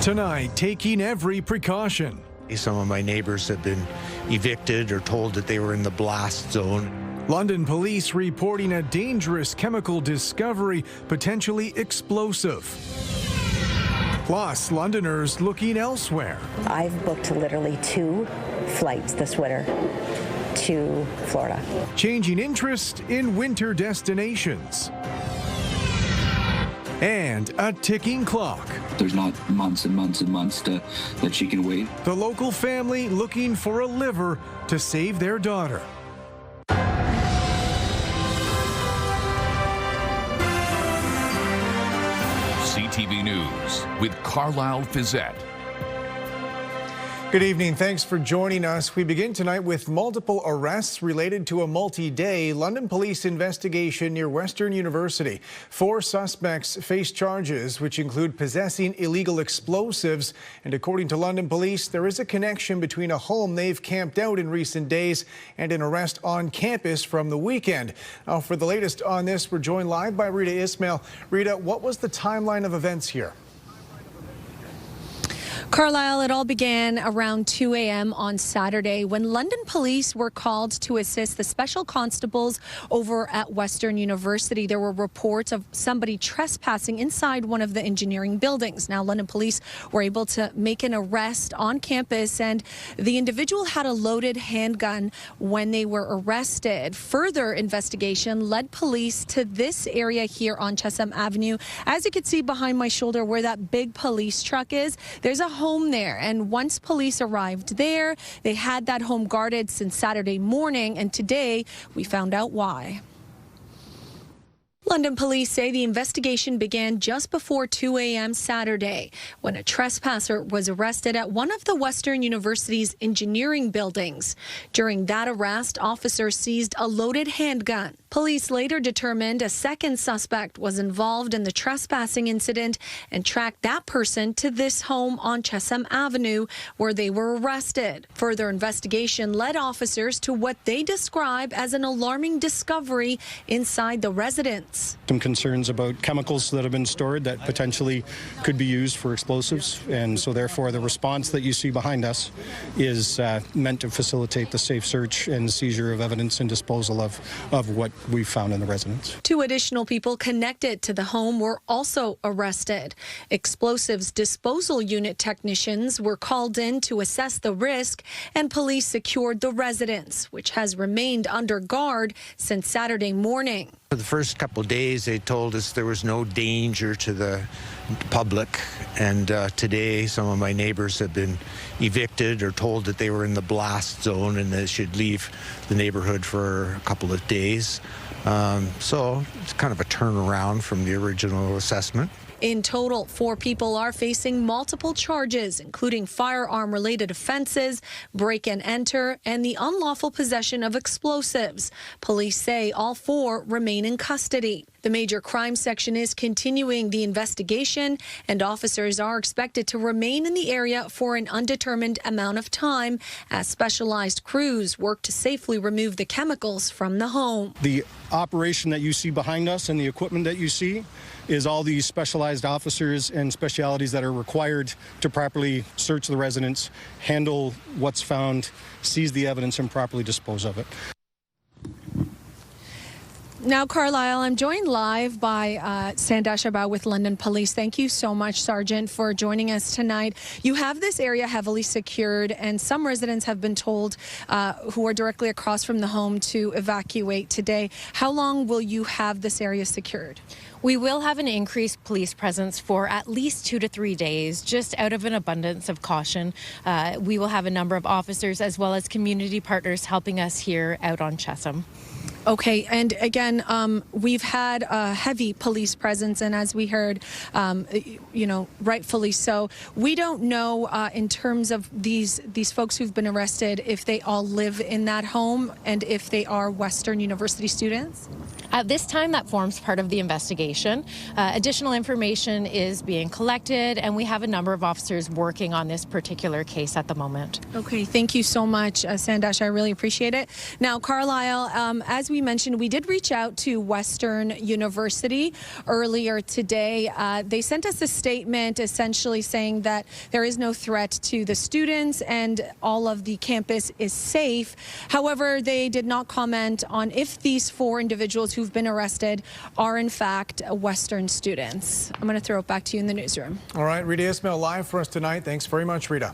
Tonight, taking every precaution. Some of my neighbors have been evicted or told that they were in the blast zone. London police reporting a dangerous chemical discovery, potentially explosive. Plus, Londoners looking elsewhere. I've booked literally 2 flights this winter to Florida. Changing interest in winter destinations. And a ticking clock. There's not months and months and months that she can wait. The local family looking for a liver to save their daughter. CTV News with Carlyle Fiset. Good evening. Thanks for joining us. We begin tonight with multiple arrests related to a multi-day London police investigation near Western University. 4 suspects face charges, which include possessing illegal explosives. And according to London police, there is a connection between a home they've camped out in recent days and an arrest on campus from the weekend. Now, for the latest on this, we're joined live by Rita Ismail. Rita, what was the timeline of events here? Carlyle, it all began around 2 a.m. on Saturday when London police were called to assist the special constables over at Western University. There were reports of somebody trespassing inside one of the engineering buildings. Now, London police were able to make an arrest on campus, and the individual had a loaded handgun when they were arrested. Further investigation led police to this area here on Chesham Avenue. As you can see behind my shoulder where that big police truck is, there's a home there, and once police arrived there, they had that home guarded since Saturday morning, and today we found out why. London police say the investigation began just before 2 a.m. Saturday when a trespasser was arrested at one of the Western University's engineering buildings. During that arrest, officers seized a loaded handgun. Police later determined a second suspect was involved in the trespassing incident and tracked that person to this home on Chesham Avenue where they were arrested. Further investigation led officers to what they describe as an alarming discovery inside the residence. Some concerns about chemicals that have been stored that potentially could be used for explosives, and so therefore the response that you see behind us is meant to facilitate the safe search and seizure of evidence and disposal of what we found in the residence. 2 additional people connected to the home were also arrested. Explosives disposal unit technicians were called in to assess the risk, and police secured the residence, which has remained under guard since Saturday morning. For the first couple of days, they told us there was no danger to the public, and today some of my neighbors have been evicted or told that they were in the blast zone and they should leave the neighborhood for a couple of days. So it's kind of a turnaround from the original assessment. In total, 4 people are facing multiple charges, including firearm-related offenses, break and enter, and the unlawful possession of explosives. Police say all 4 remain in custody. The major crime section is continuing the investigation, and officers are expected to remain in the area for an undetermined amount of time as specialized crews work to safely remove the chemicals from the home. The operation that you see behind us and the equipment that you see is all these specialized officers and specialities that are required to properly search the residence, handle what's found, seize the evidence, and properly dispose of it. Now, Carlyle, I'm joined live by Sandesh Abba with London Police. Thank you so much, Sergeant, for joining us tonight. You have this area heavily secured, and some residents have been told who are directly across from the home to evacuate today. How long will you have this area secured? We will have an increased police presence for at least 2 to 3 days, just out of an abundance of caution. We will have a number of officers as well as community partners helping us here out on Chesham. Okay, and again, we've had a heavy police presence, and as we heard, rightfully so. We don't know in terms of these folks who've been arrested if they all live in that home and if they are Western University students. At this time, that forms part of the investigation. Additional information is being collected, and we have a number of officers working on this particular case at the moment. Okay, thank you so much, Sandesh. I really appreciate it. Now, Carlyle, as we mentioned, we did reach out to Western University earlier today. They sent us a statement essentially saying that there is no threat to the students and all of the campus is safe. However, they did not comment on if these 4 individuals who've been arrested are in fact Western students. I'm going to throw it back to you in the newsroom. All right, Rita Ismail live for us tonight. Thanks very much, Rita.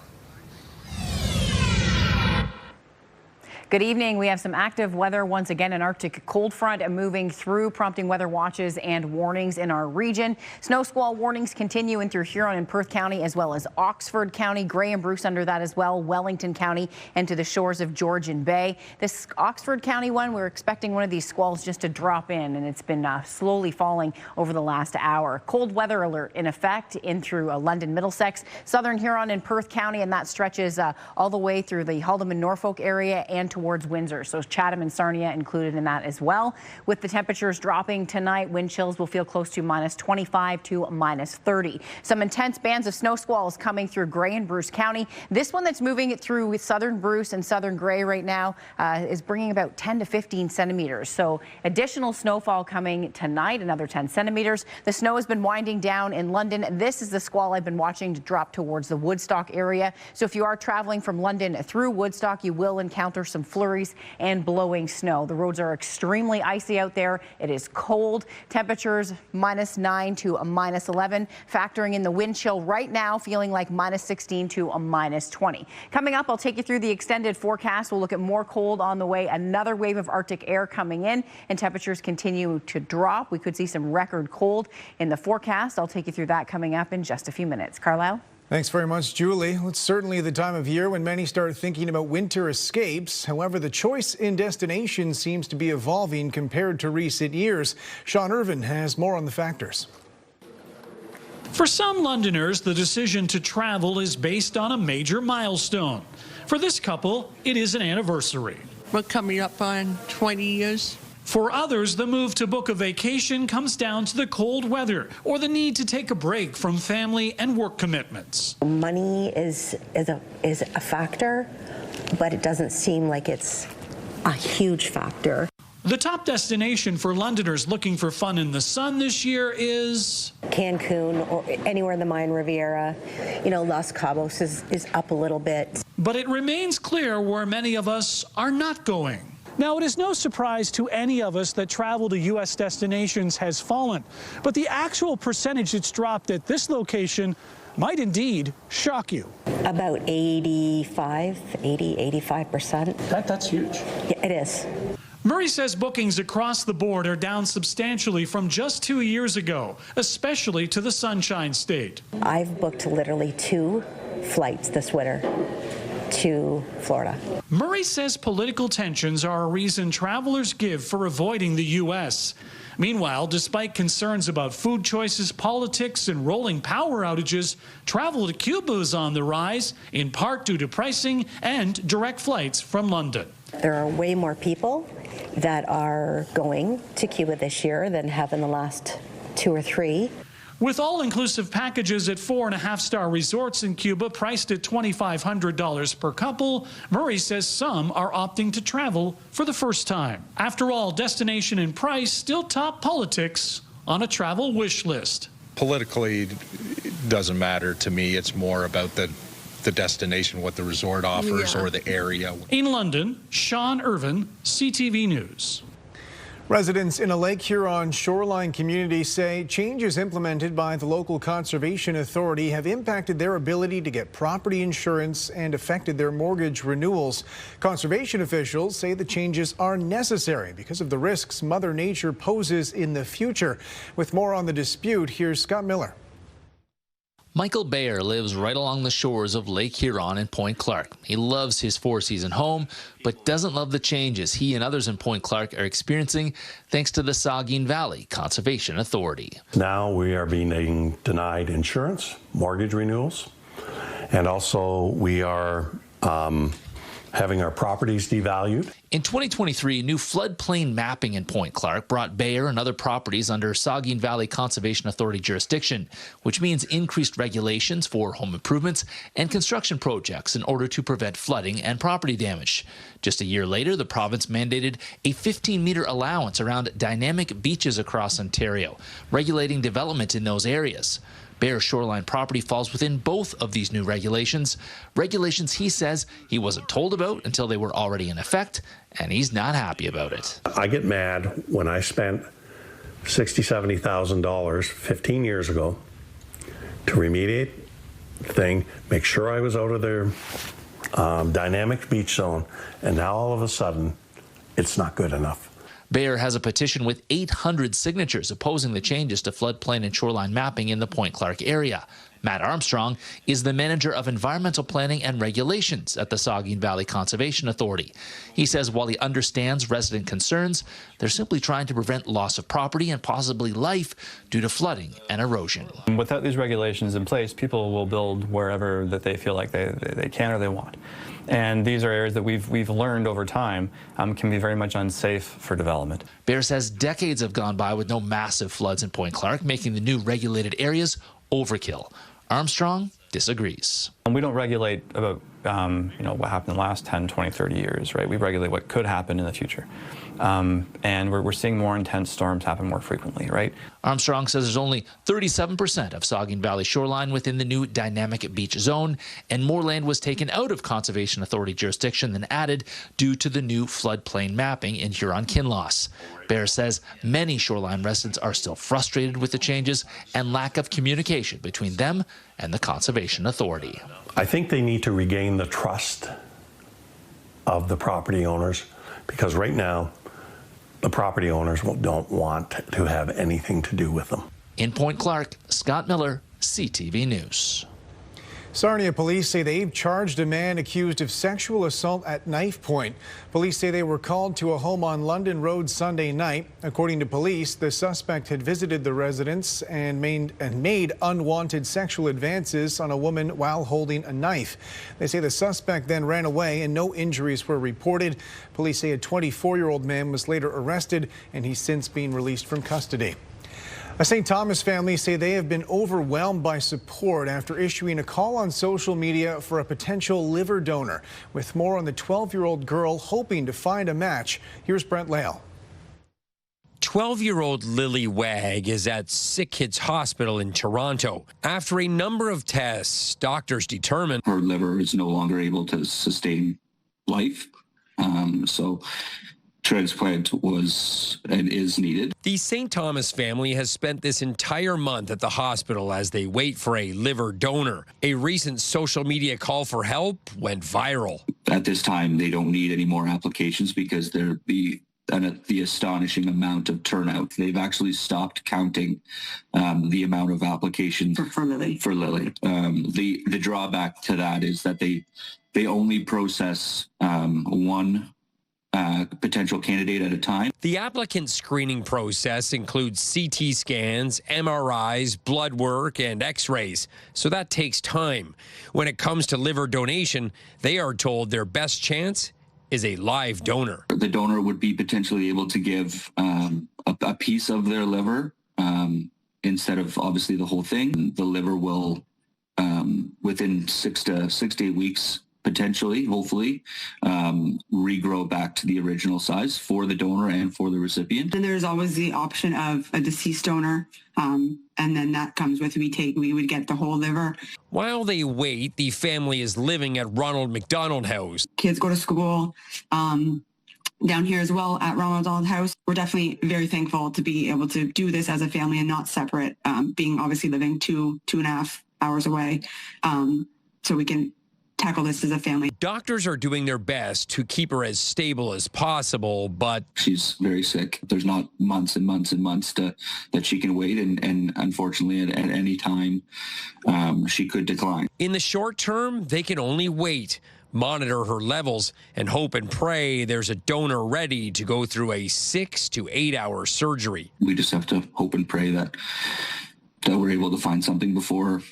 Good evening. We have some active weather once again. An Arctic cold front moving through, prompting weather watches and warnings in our region. Snow squall warnings continue in through Huron and Perth County, as well as Oxford County, Grey and Bruce under that as well, Wellington County, and to the shores of Georgian Bay. This Oxford County one, we're expecting one of these squalls just to drop in, and it's been slowly falling over the last hour. Cold weather alert in effect in through London, Middlesex, southern Huron and Perth County, and that stretches all the way through the Haldimand, Norfolk area and towards Windsor. So Chatham and Sarnia included in that as well. With the temperatures dropping tonight, wind chills will feel close to -25 to -30. Some intense bands of snow squalls coming through Grey and Bruce County. This one that's moving through with southern Bruce and southern Grey right now is bringing about 10 to 15 centimeters. So additional snowfall coming tonight, another 10 centimeters. The snow has been winding down in London. This is the squall I've been watching to drop towards the Woodstock area. So if you are traveling from London through Woodstock, you will encounter some flurries and blowing snow. The roads are extremely icy out there. It is cold. Temperatures -9 to -11, factoring in the wind chill right now, feeling like -16 to -20. Coming up, I'll take you through the extended forecast. We'll look at more cold on the way. Another wave of Arctic air coming in, and temperatures continue to drop. We could see some record cold in the forecast. I'll take you through that coming up in just a few minutes. Carlyle? Thanks very much, Julie. It's certainly the time of year when many start thinking about winter escapes. However, the choice in destinations seems to be evolving compared to recent years. Sean Irvin has more on the factors. For some Londoners, the decision to travel is based on a major milestone. For this couple, it is an anniversary. We're coming up on 20 years. For others, the move to book a vacation comes down to the cold weather or the need to take a break from family and work commitments. Money is a factor, but it doesn't seem like it's a huge factor. The top destination for Londoners looking for fun in the sun this year is Cancun or anywhere in the Mayan Riviera. You know, Los Cabos is up a little bit. But it remains clear where many of us are not going. Now, it is no surprise to any of us that travel to U.S. destinations has fallen, but the actual percentage it's dropped at this location might indeed shock you. About 85%. That's huge. Yeah, it is. Murray says bookings across the board are down substantially from just 2 years ago, especially to the Sunshine State. I've booked literally 2 flights this winter to Florida. Murray says political tensions are a reason travelers give for avoiding the U.S. Meanwhile, despite concerns about food choices, politics, and rolling power outages, travel to Cuba is on the rise, in part due to pricing and direct flights from London. There are way more people that are going to Cuba this year than have in the last 2 or 3. With all-inclusive packages at 4.5-star resorts in Cuba priced at $2,500 per couple, Murray says some are opting to travel for the first time. After all, destination and price still top politics on a travel wish list. Politically, it doesn't matter to me. It's more about the destination, what the resort offers, or the area. In London, Sean Irvin, CTV News. Residents in a Lake Huron shoreline community say changes implemented by the local conservation authority have impacted their ability to get property insurance and affected their mortgage renewals. Conservation officials say the changes are necessary because of the risks Mother Nature poses in the future. With more on the dispute, here's Scott Miller. Michael Bayer lives right along the shores of Lake Huron and Point Clark. He loves his 4-season home, but doesn't love the changes he and others in Point Clark are experiencing thanks to the Saugeen Valley Conservation Authority. Now we are being denied insurance, mortgage renewals, and also we are having our properties devalued. In 2023, new floodplain mapping in Point Clark brought Bayer and other properties under Saugeen Valley Conservation Authority jurisdiction, which means increased regulations for home improvements and construction projects in order to prevent flooding and property damage. Just a year later, the province mandated a 15-meter allowance around dynamic beaches across Ontario, regulating development in those areas. Bayer shoreline property falls within both of these new regulations. Regulations he says he wasn't told about until they were already in effect, and he's not happy about it. I get mad when I spent $60,000, $70,000 15 years ago to remediate the thing, make sure I was out of their dynamic beach zone, and now all of a sudden, it's not good enough. Bayer has a petition with 800 signatures opposing the changes to floodplain and shoreline mapping in the Point Clark area. Matt Armstrong is the manager of environmental planning and regulations at the Saugeen Valley Conservation Authority. He says while he understands resident concerns, they're simply trying to prevent loss of property and possibly life due to flooding and erosion. Without these regulations in place, people will build wherever that they feel like they can or they want. And these are areas that we've learned over time can be very much unsafe for development. Bayer says decades have gone by with no massive floods in Point Clark, making the new regulated areas overkill. Armstrong disagrees. We don't regulate about what happened in the last 10, 20, 30 years, right? We regulate what could happen in the future. And we're seeing more intense storms happen more frequently, right? Armstrong says there's only 37% of Saugeen Valley shoreline within the new dynamic beach zone, and more land was taken out of Conservation Authority jurisdiction than added due to the new floodplain mapping in Huron-Kinloss. Bayer says many shoreline residents are still frustrated with the changes and lack of communication between them and the Conservation Authority. I think they need to regain the trust of the property owners, because right now, the property owners don't want to have anything to do with them. In Point Clark, Scott Miller, CTV News. Sarnia police say they've charged a man accused of sexual assault at knife point. Police say they were called to a home on London Road Sunday night. According to police, the suspect had visited the residence and made unwanted sexual advances on a woman while holding a knife. They say the suspect then ran away and no injuries were reported. Police say a 24-year-old man was later arrested and he's since been released from custody. A St. Thomas family say they have been overwhelmed by support after issuing a call on social media for a potential liver donor. With more on the 12-year-old girl hoping to find a match, here's Brent Lale. 12-year-old Lily Wag is at Sick Kids Hospital in Toronto. After a number of tests, doctors determined her liver is no longer able to sustain life. So transplant was and is needed. The St. Thomas family has spent this entire month at the hospital as they wait for a liver donor. A recent social media call for help went viral. At this time, they don't need any more applications because they're the astonishing amount of turnout. They've actually stopped counting the amount of applications for Lily. The drawback to that is that they only process one potential candidate at a time. The applicant screening process includes CT scans, MRIs, blood work, and x-rays, so that takes time. When it comes to liver donation, they are told their best chance is a live donor. The donor would be potentially able to give a piece of their liver instead of obviously the whole thing. The liver will, within 6 to 8 weeks, potentially, hopefully, regrow back to the original size for the donor and for the recipient. And there's always the option of a deceased donor, and then that comes with we would get the whole liver. While they wait, the family is living at Ronald McDonald House. Kids go to school down here as well at Ronald McDonald House. We're definitely very thankful to be able to do this as a family and not separate, being obviously living 2.5 hours away, so we can tackle this as a family. Doctors are doing their best to keep her as stable as possible, but she's very sick. There's not months and months and months that she can wait, and unfortunately at any time she could decline. In the short term, they can only wait, monitor her levels, and hope and pray there's a donor ready to go through a 6 to 8 hour surgery. We just have to hope and pray that we're able to find something before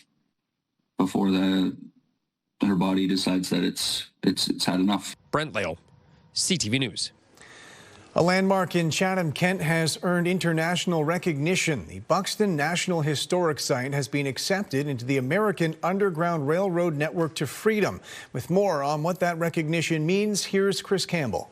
her body decides that it's had enough. Brent Lale, CTV News. A landmark in Chatham, Kent has earned international recognition. The Buxton National Historic Site has been accepted into the American Underground Railroad Network to Freedom. With more on what that recognition means, here's Chris Campbell.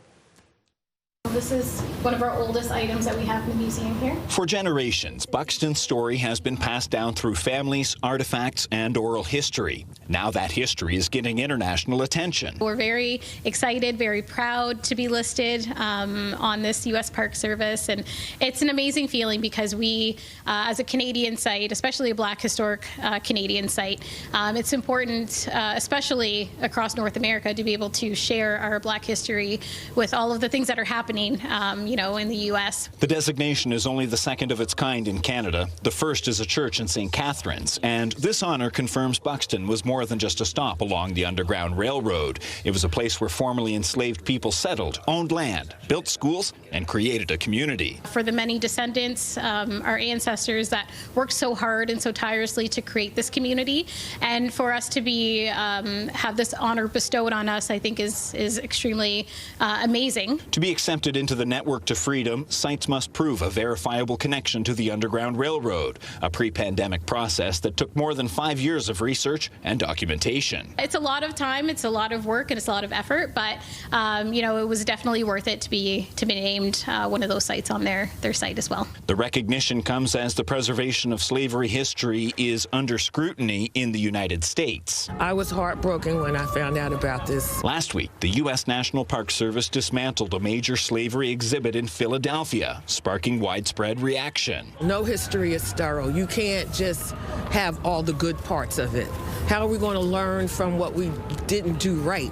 This is one of our oldest items that we have in the museum here. For generations, Buxton's story has been passed down through families, artifacts, and oral history. Now that history is getting international attention. We're very excited, very proud to be listed on this U.S. Park Service, and it's an amazing feeling because we, as a Canadian site, especially a Black historic Canadian site, it's important, especially across North America, to be able to share our Black history with all of the things that are happening in the U.S. The designation is only the second of its kind in Canada. The first is a church in St. Catharines, and this honor confirms Buxton was more than just a stop along the Underground Railroad. It was a place where formerly enslaved people settled, owned land, built schools, and created a community. For the many descendants, our ancestors that worked so hard and so tirelessly to create this community, and for us to be have this honor bestowed on us, I think is extremely amazing. To be accepted into the Network to Freedom, sites must prove a verifiable connection to the Underground Railroad, a pre-pandemic process that took more than 5 years of research and documentation. It's a lot of time, it's a lot of work, and it's a lot of effort, but it was definitely worth it to be named one of those sites on their site as well. The recognition comes as the preservation of slavery history is under scrutiny in the United States. I was heartbroken when I found out about this. Last week, the U.S. National Park Service dismantled a major slavery exhibit in Philadelphia, sparking widespread reaction. No history is thorough. You can't just have all the good parts of it. How are we going to learn from what we didn't do right?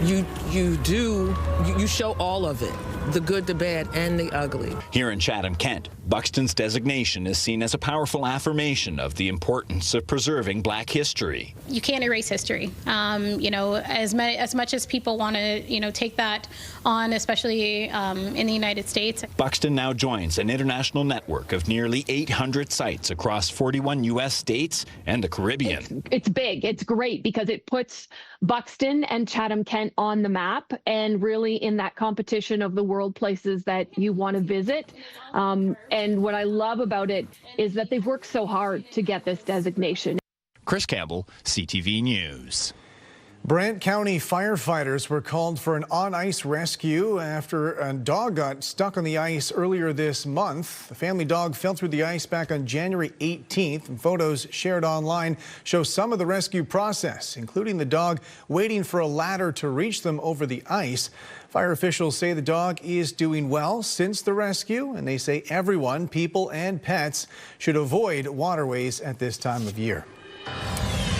You show all of it, the good, the bad, and the ugly. Here in Chatham, Kent, Buxton's designation is seen as a powerful affirmation of the importance of preserving Black history. You can't erase history. As much as people want to, take that on, especially in the United States. Buxton now joins an international network of nearly 800 sites across 41 U.S. states and the Caribbean. It's big. It's great because it puts Buxton and Chatham, Kent on the map and really in that competition of the world places that you want to visit. And what I love about it is that they've worked so hard to get this designation. Chris Campbell, CTV News. Brant County firefighters were called for an on-ice rescue after a dog got stuck on the ice earlier this month. The family dog fell through the ice back on January 18th. And photos shared online show some of the rescue process, including the dog waiting for a ladder to reach them over the ice. Fire officials say the dog is doing well since the rescue, and they say everyone, people and pets, should avoid waterways at this time of year.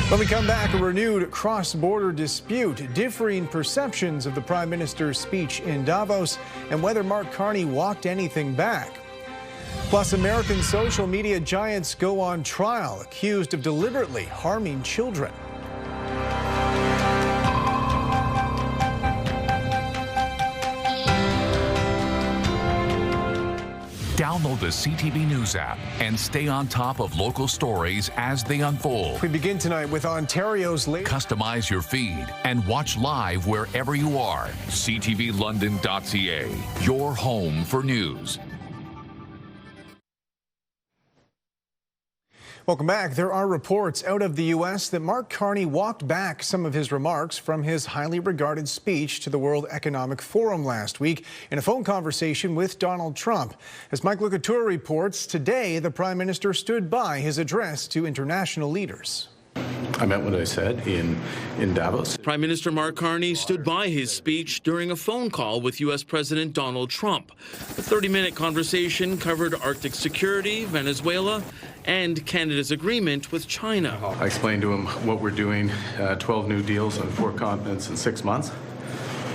When we come back, a renewed cross-border dispute, differing perceptions of the Prime Minister's speech in Davos, and whether Mark Carney walked anything back. Plus, American social media giants go on trial, accused of deliberately harming children. Download the CTV News app and stay on top of local stories as they unfold. We begin tonight with Ontario's latest. Customize your feed and watch live wherever you are. CTVLondon.ca, your home for news. Welcome back. There are reports out of the U.S. that Mark Carney walked back some of his remarks from his highly regarded speech to the World Economic Forum last week in a phone conversation with Donald Trump. As Mike Lecouture reports, today the Prime Minister stood by his address to international leaders. I meant what I said in Davos. Prime Minister Mark Carney stood by his speech during a phone call with U.S. President Donald Trump. The 30-minute conversation covered Arctic security, Venezuela, and Canada's agreement with China. I explained to him what we're doing, 12 new deals on 4 continents in 6 months.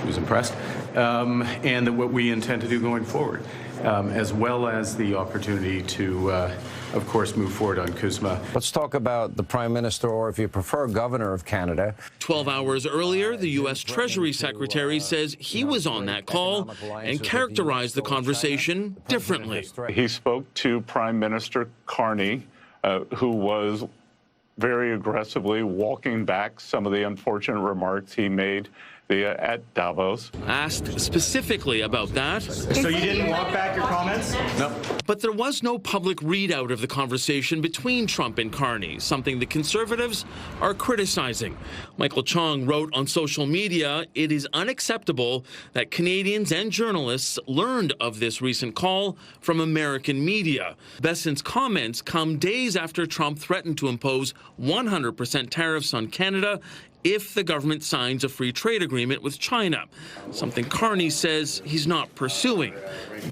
He was impressed. And that what we intend to do going forward, as well as the opportunity to, of course, move forward on CUSMA. Let's talk about the Prime Minister, or if you prefer, Governor of Canada. 12 hours earlier, the U.S. Treasury Secretary says he was on that call and characterized the conversation differently. He spoke to Prime Minister Carney, who was very aggressively walking back some of the unfortunate remarks he made at Davos. Asked specifically about that. So you didn't walk back your comments? No. But there was no public readout of the conversation between Trump and Carney, something the Conservatives are criticizing. Michael Chong wrote on social media, "It is unacceptable that Canadians and journalists learned of this recent call from American media." Besson's comments come days after Trump threatened to impose 100% tariffs on Canada if the government signs a free trade agreement with China, something Carney says he's not pursuing.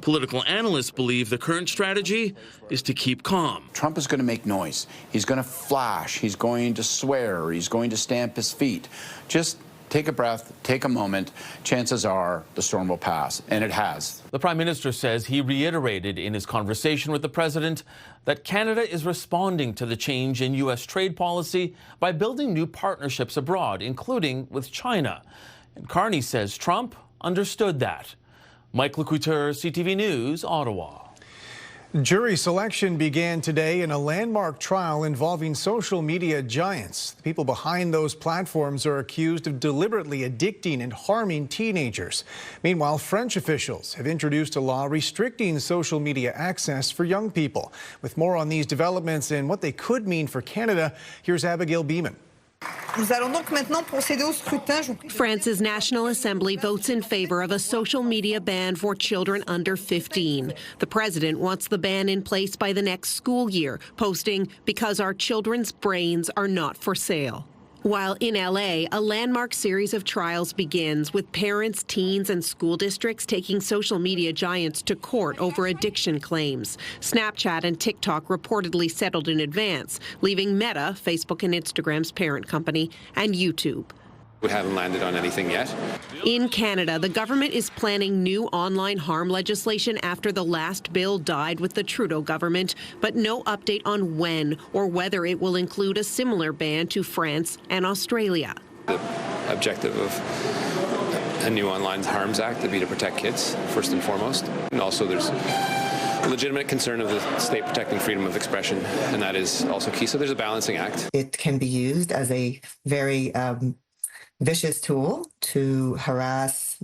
Political analysts believe the current strategy is to keep calm. Trump is going to make noise. He's going to flash. He's going to swear. He's going to stamp his feet. Just take a breath, take a moment. Chances are the storm will pass, and it has. The Prime Minister says he reiterated in his conversation with the President that Canada is responding to the change in U.S. trade policy by building new partnerships abroad, including with China. And Carney says Trump understood that. Mike Lecouteur, CTV News, Ottawa. Jury selection began today in a landmark trial involving social media giants. The people behind those platforms are accused of deliberately addicting and harming teenagers. Meanwhile, French officials have introduced a law restricting social media access for young people. With more on these developments and what they could mean for Canada, here's Abigail Beeman. France's National Assembly votes in favor of a social media ban for children under 15. The president wants the ban in place by the next school year, posting, "Because our children's brains are not for sale." While in LA, a landmark series of trials begins with parents, teens, and school districts taking social media giants to court over addiction claims. Snapchat and TikTok reportedly settled in advance, leaving Meta, Facebook and Instagram's parent company, and YouTube. We haven't landed on anything yet. In Canada, the government is planning new online harm legislation after the last bill died with the Trudeau government, but no update on when or whether it will include a similar ban to France and Australia. The objective of a new Online Harms Act would be to protect kids, first and foremost. And also there's a legitimate concern of the state protecting freedom of expression, and that is also key. So there's a balancing act. It can be used as a very vicious tool to harass,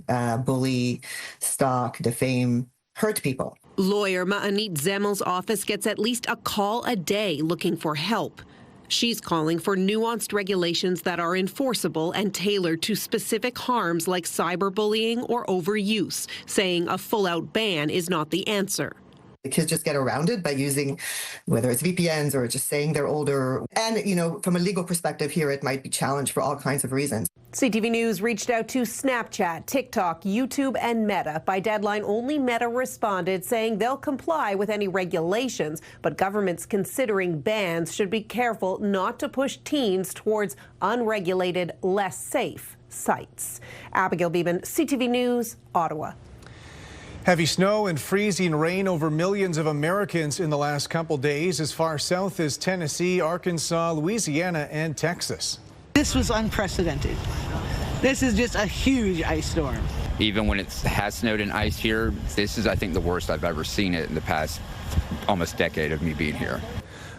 bully, stalk, defame, hurt people. Lawyer Ma'anit Zemel's office gets at least a call a day looking for help. She's calling for nuanced regulations that are enforceable and tailored to specific harms like cyberbullying or overuse, saying a full-out ban is not the answer. The kids just get around it by using, whether it's VPNs or just saying they're older. And, you know, from a legal perspective here, it might be challenged for all kinds of reasons. CTV News reached out to Snapchat, TikTok, YouTube, and Meta. By deadline, only Meta responded, saying they'll comply with any regulations, but governments considering bans should be careful not to push teens towards unregulated, less safe sites. Abigail Beeman, CTV News, Ottawa. Heavy snow and freezing rain over millions of Americans in the last couple days as far south as Tennessee, Arkansas, Louisiana, and Texas. This was unprecedented. This is just a huge ice storm. Even when it has snowed and ice here, this is, I think, the worst I've ever seen it in the past almost decade of me being here.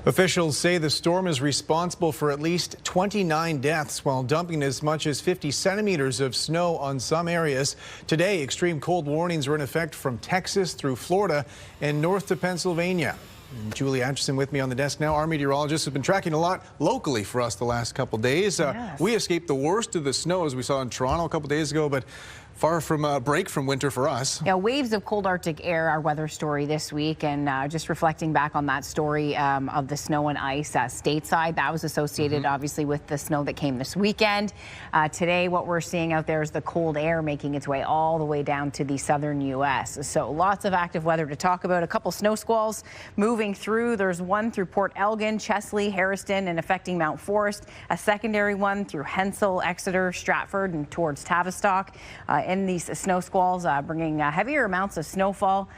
Officials say the storm is responsible for at least 29 deaths while dumping as much as 50 centimeters of snow on some areas. Today, extreme cold warnings are in effect from Texas through Florida and north to Pennsylvania. And Julie Atchison with me on the desk now. Our meteorologist has been tracking a lot locally for us the last couple days. Yes. We escaped the worst of the snow as we saw in Toronto a couple days ago, but far from a break from winter for us. Yeah, waves of cold Arctic air, our weather story this week, and just reflecting back on that story of the snow and ice stateside. That was associated, obviously, with the snow that came this weekend. Today, what we're seeing out there is the cold air making its way all the way down to the southern U.S. So lots of active weather to talk about. A couple snow squalls moving through. There's one through Port Elgin, Chesley, Harriston, and affecting Mount Forest. A secondary one through Hensel, Exeter, Stratford, and towards Tavistock. in these snow squalls, bringing heavier amounts of snowfall,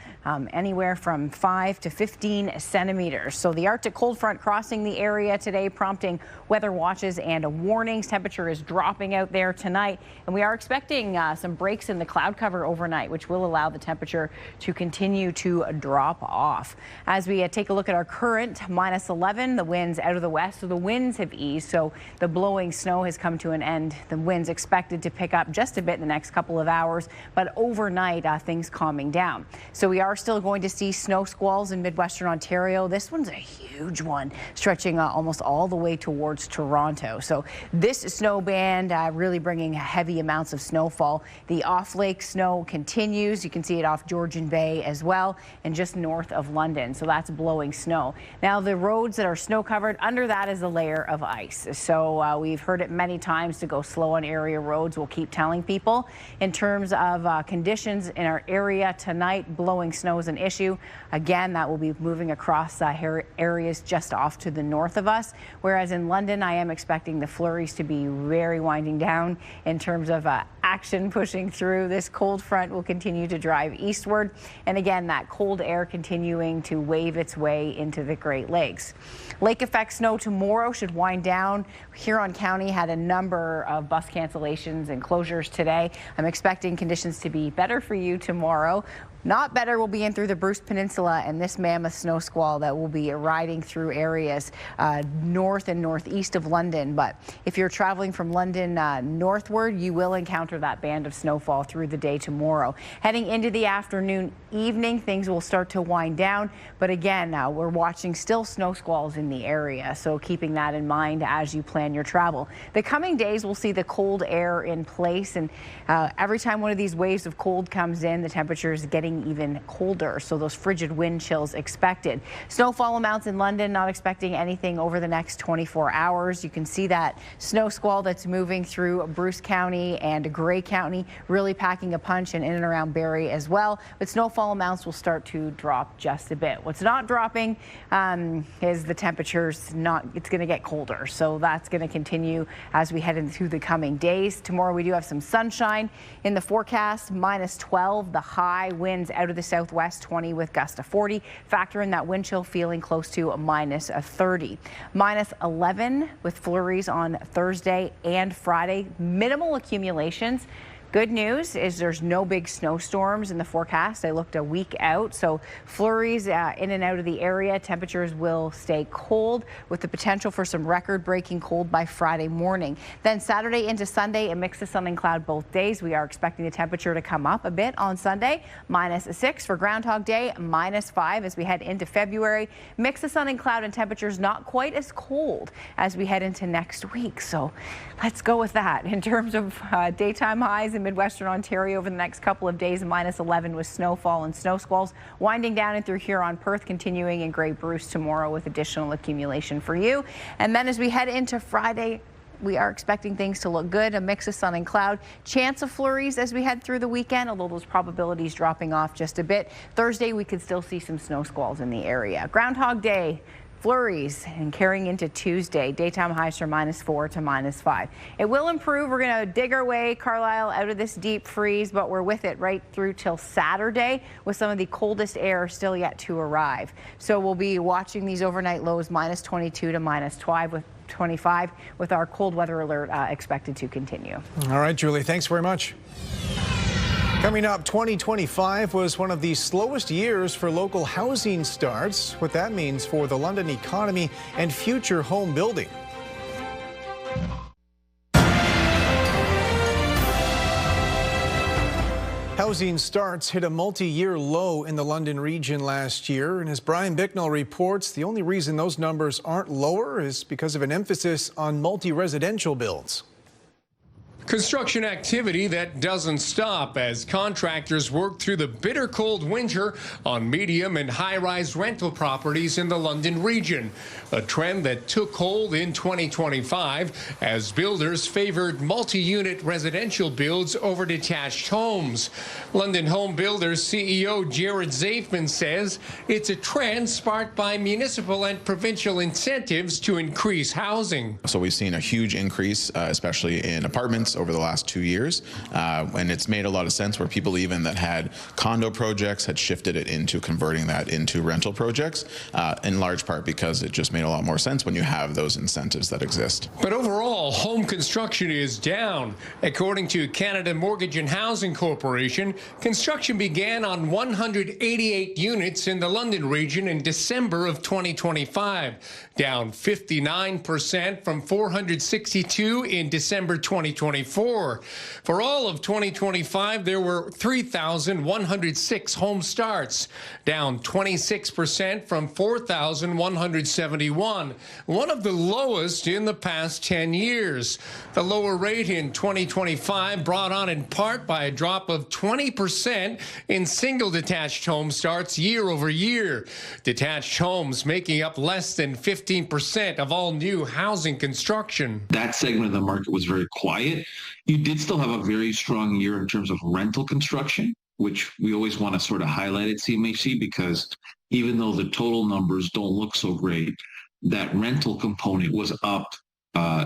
anywhere from 5 to 15 centimeters. So the Arctic cold front crossing the area today, prompting weather watches and warnings. Temperature is dropping out there tonight, and we are expecting some breaks in the cloud cover overnight, which will allow the temperature to continue to drop off. As we take a look at our current, -11, the winds out of the west, so the winds have eased, so the blowing snow has come to an end. The winds expected to pick up just a bit in the next couple of hours, but overnight things calming down. So we are still going to see snow squalls in Midwestern Ontario. This one's a huge one, stretching almost all the way towards Toronto. So this snow band really bringing heavy amounts of snowfall. The off-lake snow continues. You can see it off Georgian Bay as well, and just north of London. So that's blowing snow. Now the roads that are snow covered, under that is a layer of ice. So we've heard it many times to go slow on area roads. We'll keep telling people. In terms of conditions in our area tonight, blowing snow is an issue. Again, that will be moving across areas just off to the north of us. Whereas in London, I am expecting the flurries to be very winding down in terms of action pushing through. This cold front will continue to drive eastward. And again, that cold air continuing to wave its way into the Great Lakes. Lake effect snow tomorrow should wind down. Huron County had a number of bus cancellations and closures today. I'm expecting conditions to be better for you tomorrow. Not better will be in through the Bruce Peninsula and this mammoth snow squall that will be riding through areas north and northeast of London. But if you're traveling from London northward, you will encounter that band of snowfall through the day tomorrow. Heading into the afternoon, evening, things will start to wind down. But again, we're watching still snow squalls in the area, so keeping that in mind as you plan your travel. The coming days, we'll see the cold air in place, and every time one of these waves of cold comes in, the temperature is getting even colder, so those frigid wind chills expected. Snowfall amounts in London, not expecting anything over the next 24 hours. You can see that snow squall that's moving through Bruce County and Grey County, really packing a punch, and in and around Barrie as well. But snowfall amounts will start to drop just a bit. What's not dropping is the temperatures. It's going to get colder, so that's going to continue as we head into the coming days. Tomorrow we do have some sunshine in the forecast. -12, the high winds out of the southwest, 20 with gusts to 40. Factor in that wind chill feeling close to -30. -11 with flurries on Thursday and Friday. Minimal accumulations. Good news is there's no big snowstorms in the forecast. I looked a week out, so flurries in and out of the area. Temperatures will stay cold with the potential for some record-breaking cold by Friday morning. Then Saturday into Sunday, a mix of sun and cloud both days. We are expecting the temperature to come up a bit on Sunday. -6 for Groundhog Day, -5 as we head into February. Mix of sun and cloud, and temperatures not quite as cold as we head into next week. So let's go with that. In terms of daytime highs in Midwestern Ontario over the next couple of days, -11 with snowfall and snow squalls, winding down and through Huron, Perth, continuing in Grey Bruce tomorrow with additional accumulation for you. And then as we head into Friday, we are expecting things to look good, a mix of sun and cloud. Chance of flurries as we head through the weekend, although those probabilities dropping off just a bit. Thursday, we could still see some snow squalls in the area. Groundhog Day, flurries, and carrying into Tuesday, daytime highs from -4 to -5. It will improve. We're going to dig our way, Carlyle, out of this deep freeze, but we're with it right through till Saturday with some of the coldest air still yet to arrive. So we'll be watching these overnight lows -22 to -25 with our cold weather alert expected to continue. All right, Julie, thanks very much. Coming up, 2025 was one of the slowest years for local housing starts. What that means for the London economy and future home building. Housing starts hit a multi-year low in the London region last year. And as Brian Bicknell reports, the only reason those numbers aren't lower is because of an emphasis on multi-residential builds. Construction activity that doesn't stop as contractors work through the bitter cold winter on medium and high-rise rental properties in the London region, a trend that took hold in 2025 as builders favored multi-unit residential builds over detached homes. London Home Builders CEO Jared Zafman says it's a trend sparked by municipal and provincial incentives to increase housing. So we've seen a huge increase, especially in apartments over the last 2 years, and it's made a lot of sense where people even that had condo projects had shifted it into converting that into rental projects, in large part because it just made a lot more sense when you have those incentives that exist. But overall, home construction is down. According to Canada Mortgage and Housing Corporation, construction began on 188 units in the London region in December of 2025, down 59% from 462 in December 2024. For all of 2025, there were 3,106 home starts, down 26% from 4,171, one of the lowest in the past 10 years. The lower rate in 2025 brought on in part by a drop of 20% in single detached home starts year over year. Detached homes making up less than 15% of all new housing construction. That segment of the market was very quiet. You did still have a very strong year in terms of rental construction, which we always want to sort of highlight at CMHC, because even though the total numbers don't look so great, that rental component was up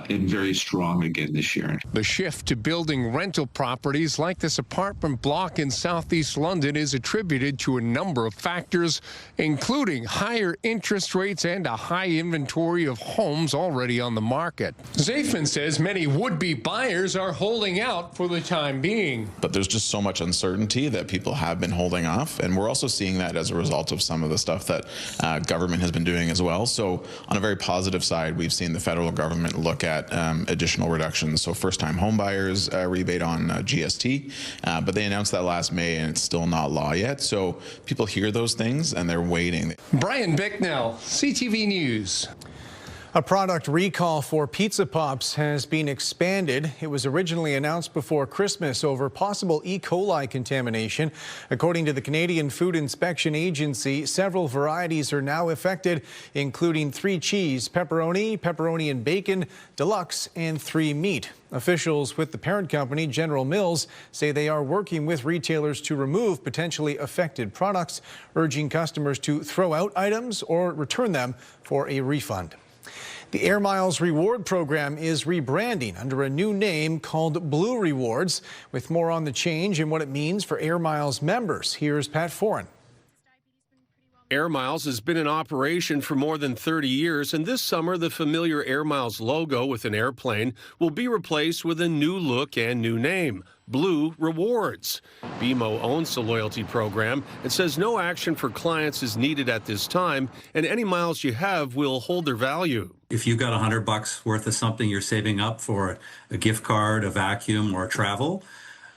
and very strong again this year. The shift to building rental properties like this apartment block in southeast London is attributed to a number of factors, including higher interest rates and a high inventory of homes already on the market. Zafin says many would-be buyers are holding out for the time being. But there's just so much uncertainty that people have been holding off, and we're also seeing that as a result of some of the stuff that government has been doing as well. So on a very positive side, we've seen the federal government look at additional reductions. So first-time home buyers rebate on GST, but they announced that last May and it's still not law yet. So people hear those things and they're waiting. Brian Bicknell, CTV News. A product recall for Pizza Pops has been expanded. It was originally announced before Christmas over possible E. coli contamination. According to the Canadian Food Inspection Agency, several varieties are now affected, including 3 cheese, pepperoni and bacon, deluxe, and 3 meat. Officials with the parent company, General Mills, say they are working with retailers to remove potentially affected products, urging customers to throw out items or return them for a refund. The Air Miles reward program is rebranding under a new name called Blue Rewards. With more on the change and what it means for Air Miles members, here's Pat Foran. Air Miles has been in operation for more than 30 years, and this summer the familiar Air Miles logo with an airplane will be replaced with a new look and new name, Blue Rewards. BMO owns the loyalty program and says no action for clients is needed at this time, and any miles you have will hold their value. If you got $100 worth of something you're saving up for a gift card, a vacuum, or travel,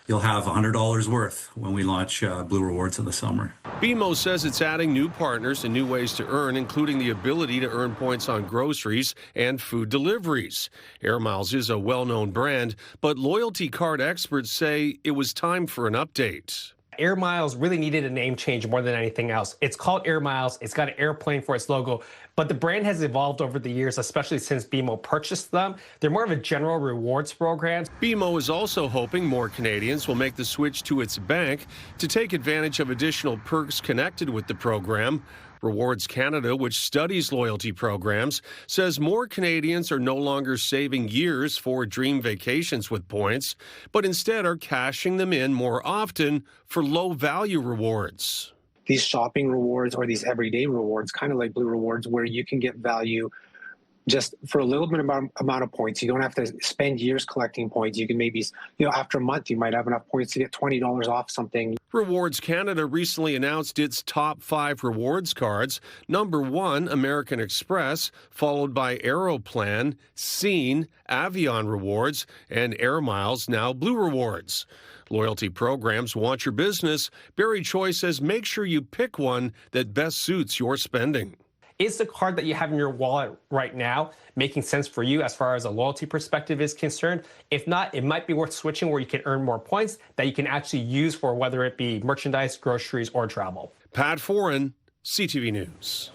you'll have $100 worth when we launch Blue Rewards in the summer. BMO says it's adding new partners and new ways to earn, including the ability to earn points on groceries and food deliveries. Air Miles is a well-known brand, but loyalty card experts say it was time for an update. Air Miles really needed a name change more than anything else. It's called Air Miles. It's got an airplane for its logo, but the brand has evolved over the years, especially since BMO purchased them. They're more of a general rewards program. BMO is also hoping more Canadians will make the switch to its bank to take advantage of additional perks connected with the program. Rewards Canada, which studies loyalty programs, says more Canadians are no longer saving years for dream vacations with points, but instead are cashing them in more often for low-value rewards. These shopping rewards or these everyday rewards, kind of like Blue Rewards, where you can get value just for a little bit amount of points. You don't have to spend years collecting points. You can maybe, after a month, you might have enough points to get $20 off something. Rewards Canada recently announced its top 5 rewards cards. Number 1, American Express, followed by Aeroplan, Scene, Avion Rewards, and Air Miles, now Blue Rewards. Loyalty programs want your business. Barry Choi says make sure you pick one that best suits your spending. Is the card that you have in your wallet right now making sense for you as far as a loyalty perspective is concerned? If not, it might be worth switching where you can earn more points that you can actually use for whether it be merchandise, groceries, or travel. Pat Foran, CTV News.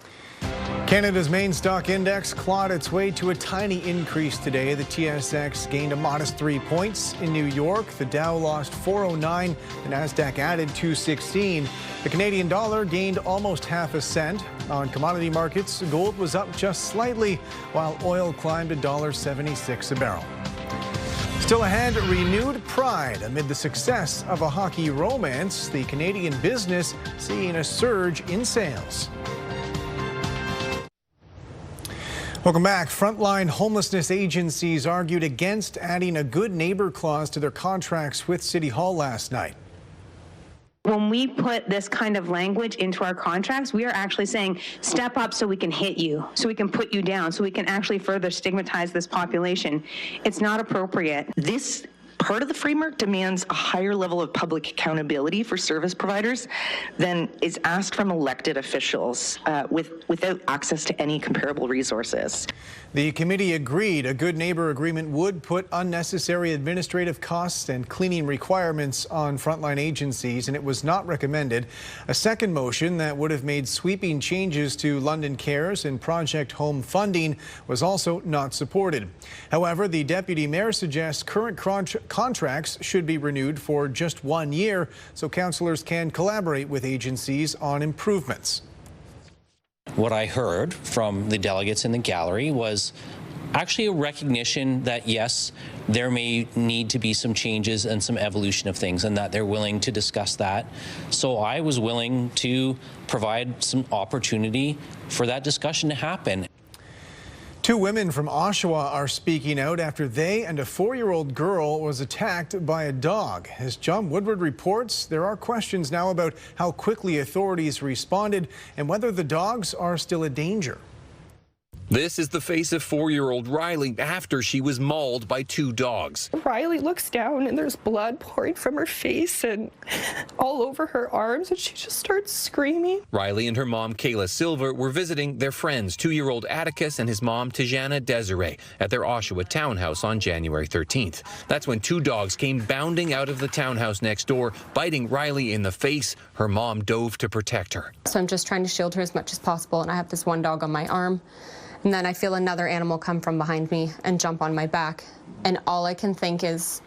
Canada's main stock index clawed its way to a tiny increase today. The TSX gained a modest 3 points. In New York, the Dow lost 409, the Nasdaq added 216. The Canadian dollar gained almost half a cent. On commodity markets, gold was up just slightly, while oil climbed $1.76 a barrel. Still ahead, renewed pride amid the success of a hockey romance. The Canadian business seeing a surge in sales. Welcome back. Frontline homelessness agencies argued against adding a good neighbor clause to their contracts with City Hall last night. When we put this kind of language into our contracts, we are actually saying step up so we can hit you, so we can put you down, so we can actually further stigmatize this population. It's not appropriate. This part of the framework demands a higher level of public accountability for service providers than is asked from elected officials without access to any comparable resources. The committee agreed a good neighbor agreement would put unnecessary administrative costs and cleaning requirements on frontline agencies, and it was not recommended. A second motion that would have made sweeping changes to London Cares and Project Home funding was also not supported. However, the deputy mayor suggests current contracts should be renewed for just 1 year so councillors can collaborate with agencies on improvements. What I heard from the delegates in the gallery was actually a recognition that, yes, there may need to be some changes and some evolution of things, and that they're willing to discuss that. So I was willing to provide some opportunity for that discussion to happen. 2 women from Oshawa are speaking out after they and a 4-year-old girl was attacked by a dog. As John Woodward reports, there are questions now about how quickly authorities responded and whether the dogs are still a danger. This is the face of 4-year-old Riley after she was mauled by 2 dogs. Riley looks down and there's blood pouring from her face and all over her arms, and she just starts screaming. Riley and her mom, Kayla Silver, were visiting their friends, 2-year-old Atticus and his mom, Tijana Desiree, at their Oshawa townhouse on January 13th. That's when 2 dogs came bounding out of the townhouse next door, biting Riley in the face. Her mom dove to protect her. So I'm just trying to shield her as much as possible, and I have this one dog on my arm. And then I feel another animal come from behind me and jump on my back. And all I can think is,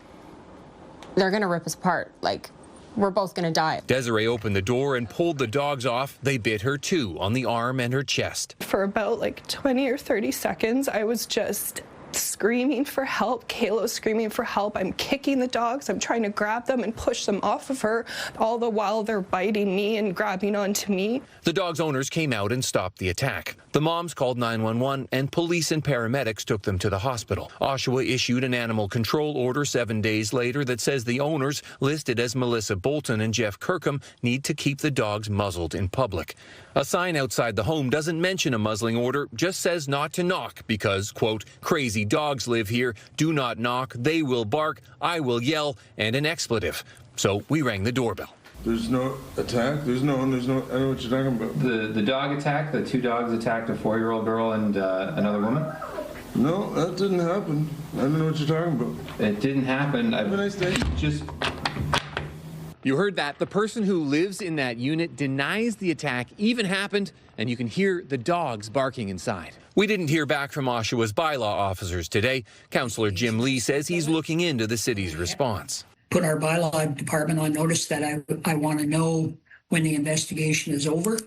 they're gonna rip us apart. Like, we're both gonna die. Desiree opened the door and pulled the dogs off. They bit her too, on the arm and her chest. For about like 20 or 30 seconds, I was just screaming for help. Kayla was screaming for help. I'm kicking the dogs. I'm trying to grab them and push them off of her, all the while they're biting me and grabbing onto me. The dog's owners came out and stopped the attack. The moms called 911 and police and paramedics took them to the hospital. Oshawa issued an animal control order 7 days later that says the owners, listed as Melissa Bolton and Jeff Kirkham, need to keep the dogs muzzled in public. A sign outside the home doesn't mention a muzzling order, just says not to knock because, quote, crazy dogs live here, do not knock, they will bark, I will yell, and an expletive. So we rang the doorbell. There's no attack, I don't know what you're talking about. The dog attack, the 2 dogs attacked a 4-year-old girl and another woman? No, that didn't happen. I don't know what you're talking about. It didn't happen. Have a nice day. You heard that. The person who lives in that unit denies the attack even happened, and you can hear the dogs barking inside. We didn't hear back from Oshawa's bylaw officers today. Councillor Jim Lee says he's looking into the city's response. Put our bylaw department on notice that I want to know when the investigation is over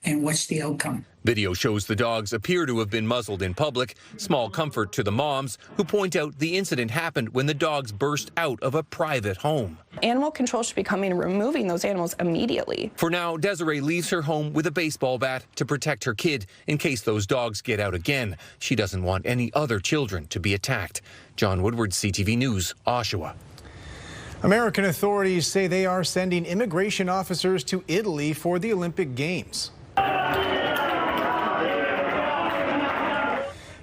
and what's the outcome. Video shows the dogs appear to have been muzzled in public. Small comfort to the moms who point out the incident happened when the dogs burst out of a private home. Animal control should be coming and removing those animals immediately. For now, Desiree leaves her home with a baseball bat to protect her kid in case those dogs get out again. She doesn't want any other children to be attacked. John Woodward, CTV News, Oshawa. American authorities say they are sending immigration officers to Italy for the Olympic Games.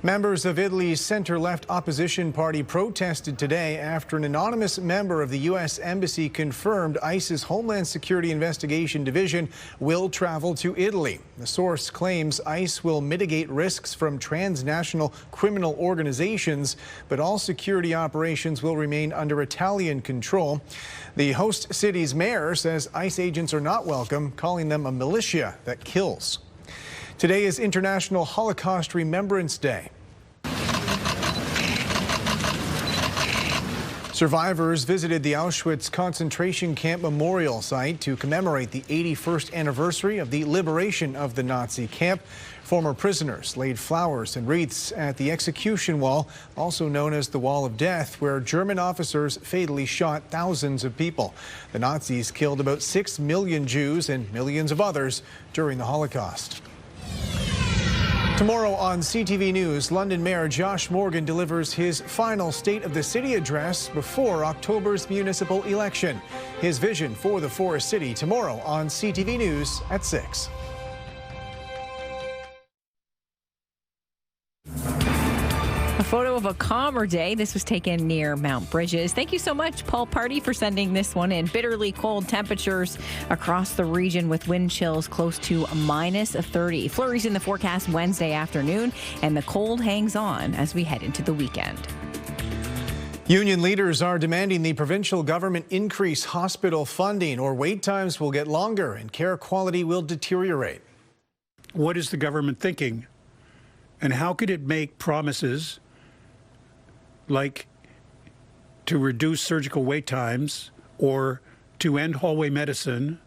Members of Italy's center-left opposition party protested today after an anonymous member of the U.S. Embassy confirmed ICE's Homeland Security Investigation Division will travel to Italy. The source claims ICE will mitigate risks from transnational criminal organizations, but all security operations will remain under Italian control. The host city's mayor says ICE agents are not welcome, calling them a militia that kills. Today is International Holocaust Remembrance Day. Survivors visited the Auschwitz concentration camp memorial site to commemorate the 81st anniversary of the liberation of the Nazi camp. Former prisoners laid flowers and wreaths at the execution wall, also known as the Wall of Death, where German officers fatally shot thousands of people. The Nazis killed about 6 million Jews and millions of others during the Holocaust. Tomorrow on CTV News, London Mayor Josh Morgan delivers his final State of the City address before October's municipal election. His vision for the Forest City tomorrow on CTV News at 6. A photo of a calmer day. This was taken near Mount Bridges. Thank you so much, Paul Party, for sending this one in. Bitterly cold temperatures across the region with wind chills close to -30. Flurries in the forecast Wednesday afternoon, and the cold hangs on as we head into the weekend. Union leaders are demanding the provincial government increase hospital funding, or wait times will get longer and care quality will deteriorate. What is the government thinking? And how could it make promises like to reduce surgical wait times or to end hallway medicine,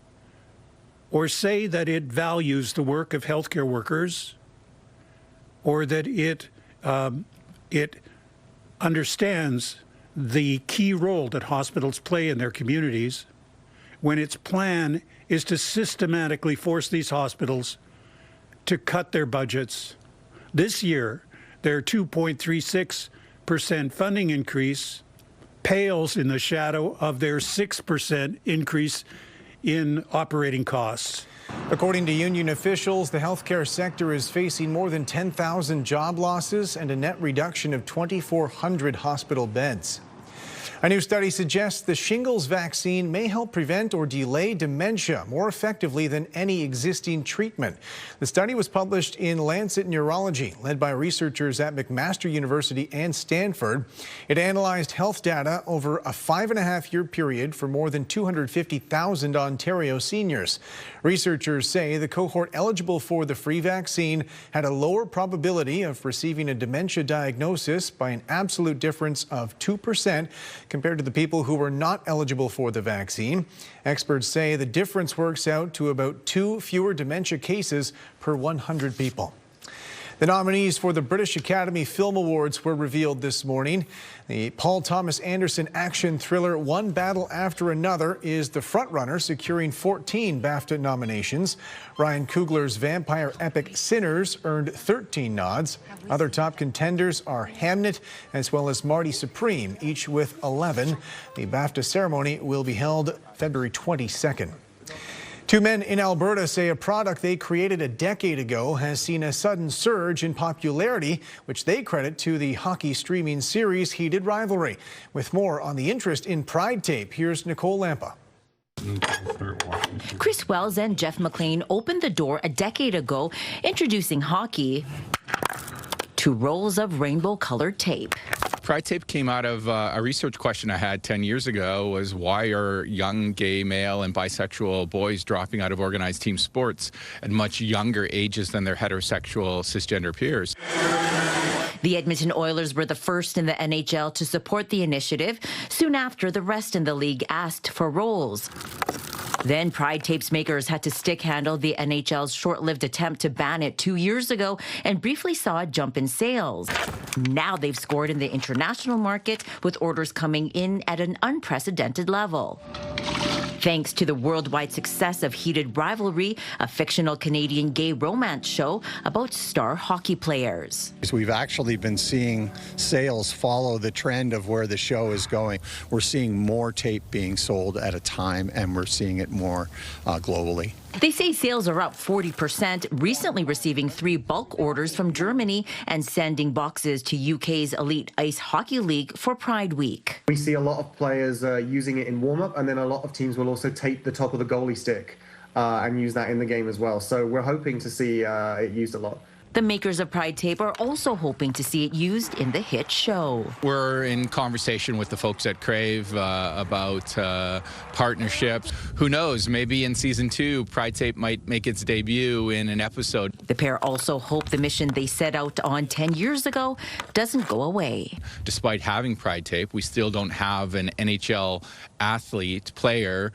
or say that it values the work of healthcare workers, or that it understands the key role that hospitals play in their communities, when its plan is to systematically force these hospitals to cut their budgets? This year, their 2.36% funding increase pales in the shadow of their 6% increase in operating costs. According to union officials, the healthcare sector is facing more than 10,000 job losses and a net reduction of 2,400 hospital beds. A new study suggests the shingles vaccine may help prevent or delay dementia more effectively than any existing treatment. The study was published in Lancet Neurology, led by researchers at McMaster University and Stanford. It analyzed health data over a 5.5-year period for more than 250,000 Ontario seniors. Researchers say the cohort eligible for the free vaccine had a lower probability of receiving a dementia diagnosis by an absolute difference of 2%. Compared to the people who were not eligible for the vaccine. Experts say the difference works out to about 2 fewer dementia cases per 100 people. The nominees for the British Academy Film Awards were revealed this morning. The Paul Thomas Anderson action thriller One Battle After Another is the frontrunner, securing 14 BAFTA nominations. Ryan Coogler's vampire epic Sinners earned 13 nods. Other top contenders are Hamnet as well as Marty Supreme, each with 11. The BAFTA ceremony will be held February 22nd. 2 men in Alberta say a product they created a decade ago has seen a sudden surge in popularity, which they credit to the hockey streaming series Heated Rivalry. With more on the interest in Pride Tape, here's Nicole Lampa. Chris Wells and Jeff McLean opened the door a decade ago, introducing hockey to rolls of rainbow-colored tape. Pride Tape came out of a research question I had 10 years ago, was why are young gay male and bisexual boys dropping out of organized team sports at much younger ages than their heterosexual cisgender peers? The Edmonton Oilers were the first in the NHL to support the initiative. Soon after, the rest in the league asked for roles. Then Pride Tape's makers had to stick handle the NHL's short-lived attempt to ban it 2 years ago and briefly saw a jump in sales. Now they've scored in the international market, with orders coming in at an unprecedented level. Thanks to the worldwide success of Heated Rivalry, a fictional Canadian gay romance show about star hockey players. We've actually been seeing sales follow the trend of where the show is going. We're seeing more tape being sold at a time, and we're seeing it more globally. They say sales are up 40%, recently receiving 3 bulk orders from Germany and sending boxes to UK's Elite Ice Hockey League for Pride Week. We see a lot of players using it in warm-up, and then a lot of teams will also tape the top of the goalie stick and use that in the game as well. So we're hoping to see it used a lot. The makers of Pride Tape are also hoping to see it used in the hit show. We're in conversation with the folks at Crave about partnerships. Who knows, maybe in season 2, Pride Tape might make its debut in an episode. The pair also hope the mission they set out on 10 years ago doesn't go away. Despite having Pride Tape, we still don't have an NHL athlete, player,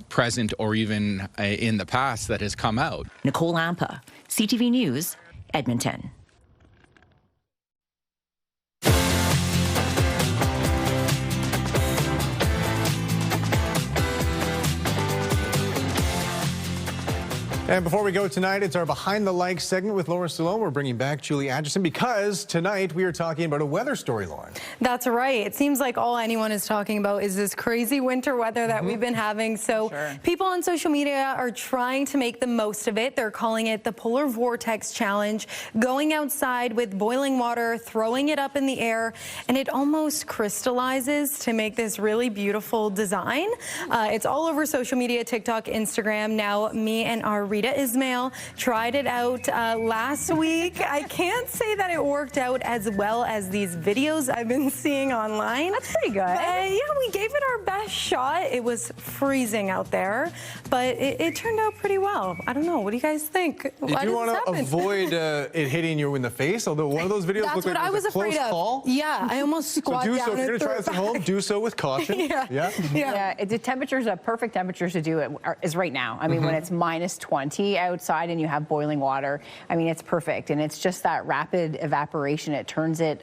present or even in the past that has come out. Nicole Lampa, CTV News, Edmonton. And before we go tonight, it's our Behind the Likes segment with Laura Stallone. We're bringing back Julie Anderson because tonight we are talking about a weather story, Lauren. That's right. It seems like all anyone is talking about is this crazy winter weather that we've been having. So people on social media are trying to make the most of it. They're calling it the Polar Vortex Challenge, going outside with boiling water, throwing it up in the air, and it almost crystallizes to make this really beautiful design. It's all over social media, TikTok, Instagram. Now, me and our Rita Ismail tried it out last week. I can't say that it worked out as well as these videos I've been seeing online. That's pretty good. Yeah, we gave it our best shot. It was freezing out there, but it turned out pretty well. I don't know. What do you guys think? Did you want to avoid it hitting you in the face? Although one of those videos looked like it was a close call. Yeah, I almost squat down. So if you're going to try this at home, do so with caution. Yeah. The temperatures, a perfect temperature to do it is right now. I mean, when it's minus 20 outside and you have boiling water, I mean, it's perfect. And it's just that rapid evaporation. It turns it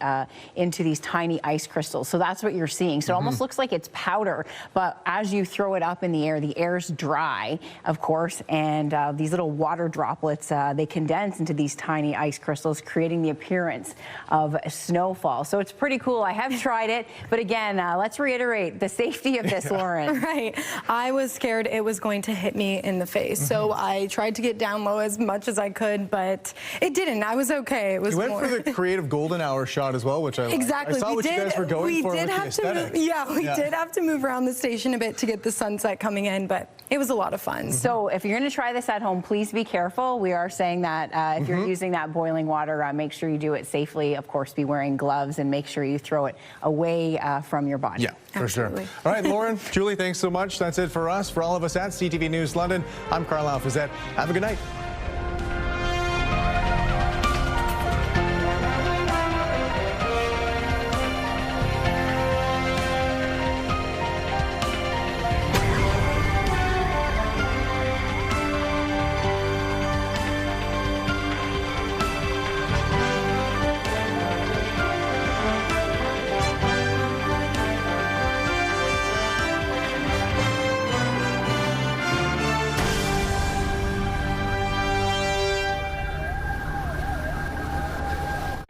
into these tiny ice crystals. So that's what you're seeing. So it almost looks like it's powder, but as you throw it up in the air's dry, of course, and these little water droplets, they condense into these tiny ice crystals, creating the appearance of snowfall. So it's pretty cool. I have tried it, but again, let's reiterate the safety of this, Lauren. Right. I was scared it was going to hit me in the face. So I tried to get down low as much as I could, but it didn't. I was okay. It was. You went for the creative golden hour shot as well, which I exactly. I saw what you guys were going for with the aesthetic. We did have to move around the station a bit to get the sunset coming in, but it was a lot of fun. So if you're going to try this at home, please be careful. We are saying that if you're using that boiling water, make sure you do it safely. Of course, be wearing gloves and make sure you throw it away from your body. Yeah, for sure. All right, Lauren, Julie, thanks so much. That's it for us. For all of us at CTV News London, I'm Carlyle Fiset. Have a good night.